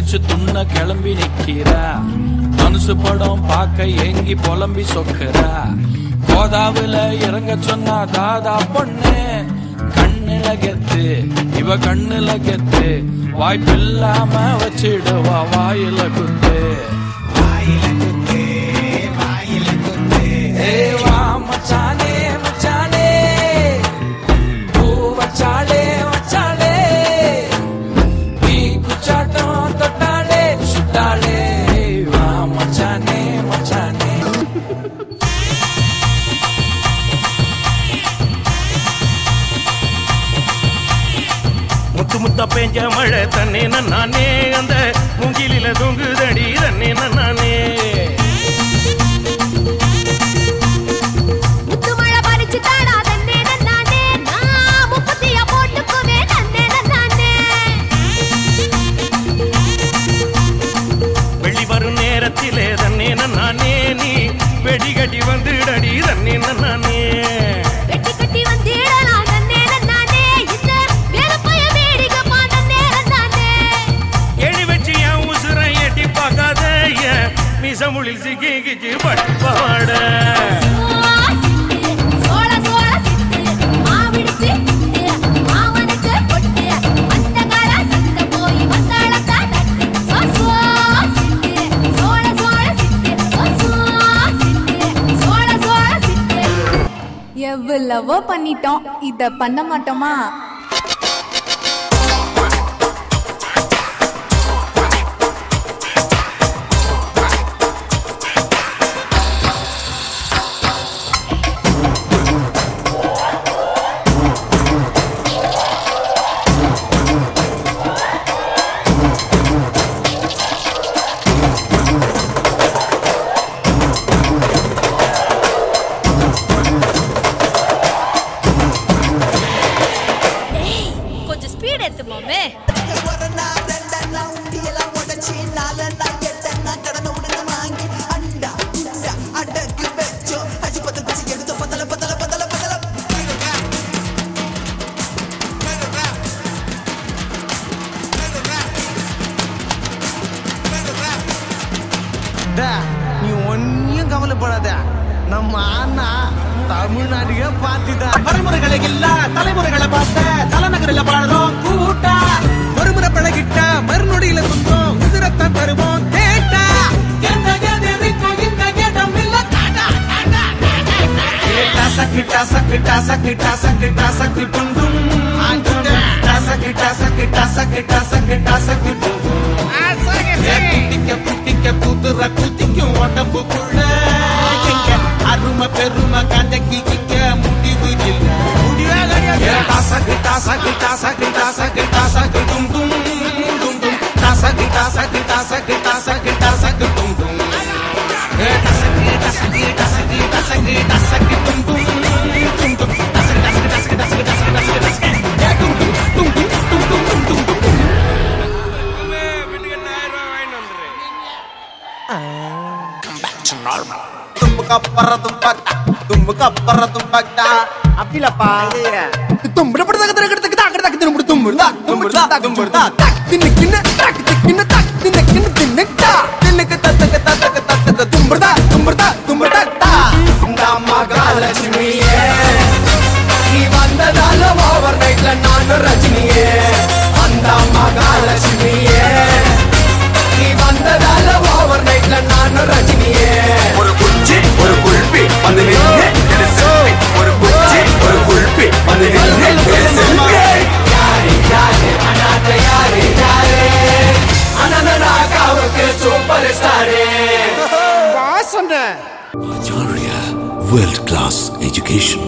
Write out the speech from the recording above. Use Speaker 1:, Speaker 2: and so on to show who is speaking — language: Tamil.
Speaker 1: முடிச்சு துண்ண கிளம்பி நிக்கிற மனசு படம் பார்க்க ஏங்கி புலம்பி சொக்குற கோதாவில இறங்க சொன்னா தாதா பொண்ணு கண்ணுல கெத்து இவ கண்ணுல கெத்து வாய்ப்பில்லாம வச்சிடுவா வாயில குத்து ஏவா மச்சானே மச்சானே பூ வச்சாலே வச்சாலே நீ குச்சாட்டம் தொட்டாலே சுட்டாலே வா மச்சானே மச்சானே
Speaker 2: முத்து முத்தா பெஞ்ச மழை தன்னே நானே அந்த மூங்கிலில தொங்குதடி தன்னே நானே வெள்ளி வரும் நேரத்திலே தன்னே நானே நீ வெடி கட்டி வந்துடடி தன்னே நானே மிசமுளில் சிக்கி கிச்சி பட்டு பாட
Speaker 3: எவ்வளவோ பண்ணிட்டோம், இத பண்ண மாட்டோமா?
Speaker 4: நீ ஒன்னும் கவலைப்படாத, நம்ம அண்ணா தமிழ்நாட்டுக்கே பார்த்துதான். வரைமுறைகளை இல்ல தலைமுறைகளை பார்த்த தலைநகரில் பாடுறோம் கூட்டா, ஒருமுறை பழகிட்ட மறுநொடியில சுத்தம் உதிரத்தான் தருவோம் கேட்டா. சக்கிட்டா சக்கிட்டா சக்கிட்டா சக்கிட்டா சக்கி துண்டும் சக்கிட்டா சக்கிட்டா சக்கிட்டா சக்கிட்டா சக்கி துண்டும் குட்டிக்க குதிர குத்திக்கும் உடம்புக்குள்ள அருமை பெருமை கண்டக்கி கிக்க முடிவு இல்ல முடிவே கிடையாது. சக்கிட்டா சக்கிட்டா சக்கிட்டா சக்கிட்டா சக்கி துண்டும் சக்கிட்டா சக்கிட்டா சக்கிட்டா சக்கிட்டா சக்கி துண்டும் அப்படிலப்பா மகாலட்சுமியே நீ வந்ததால ஓவர் நைட்ல நானும் ரஜினியே. அந்த மகாலட்சுமியே நீ வந்ததால ஓவர் நைட்ல நானும் ரஜினியே. ஒரு குச்சி ஒரு குல்பி வந்து நின்று ஒரு குச்சி ஒரு குல்பி வந்து நின்று யாரு யாரு அனாத யாரு யாரு அனனாகாவுக்கு super star
Speaker 5: World class education.